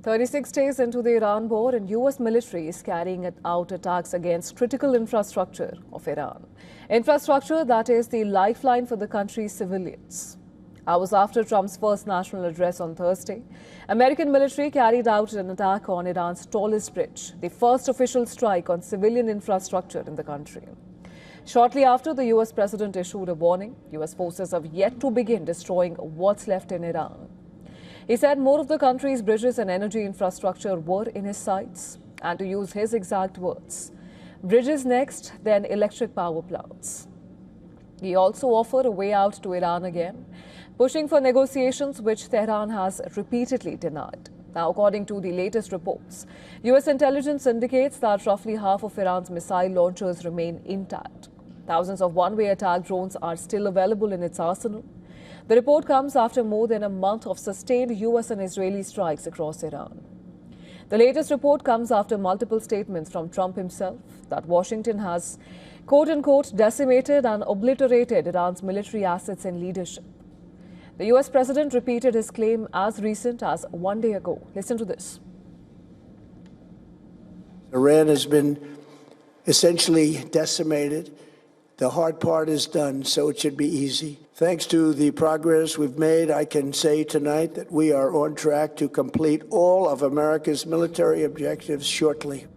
36 days into the Iran war, and US military is carrying out attacks against critical infrastructure of Iran. Infrastructure that is the lifeline for the country's civilians. Hours after Trump's first national address on Thursday, American military carried out an attack on Iran's tallest bridge, the first official strike on civilian infrastructure in the country. Shortly after, the US president issued a warning. US forces have yet to begin destroying what's left in Iran. He said more of the country's bridges and energy infrastructure were in his sights, and to use his exact words, bridges next, then electric power plants. He also offered a way out to Iran again, pushing for negotiations which Tehran has repeatedly denied. Now, according to the latest reports, US intelligence indicates that roughly half of Iran's missile launchers remain intact. Thousands of one-way attack drones are still available in its arsenal. The report comes after more than a month of sustained US and Israeli strikes across Iran. The latest report comes after multiple statements from Trump himself that Washington has, quote-unquote, decimated and obliterated Iran's military assets and leadership. The US president repeated his claim as recent as one day ago. Listen to this. Iran has been essentially decimated. The hard part is done, so it should be easy. Thanks to the progress we've made, I can say tonight that we are on track to complete all of America's military objectives shortly.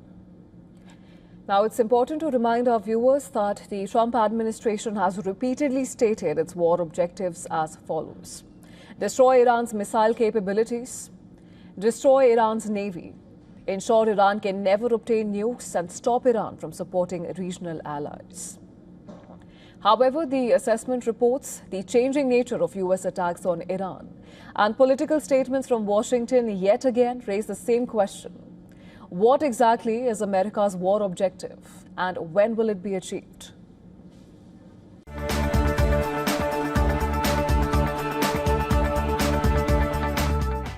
Now, it's important to remind our viewers that the Trump administration has repeatedly stated its war objectives as follows: destroy Iran's missile capabilities, destroy Iran's navy, ensure Iran can never obtain nukes, and stop Iran from supporting regional allies. However, the assessment reports the changing nature of US attacks on Iran, and political statements from Washington yet again raise the same question. What exactly is America's war objective, and when will it be achieved?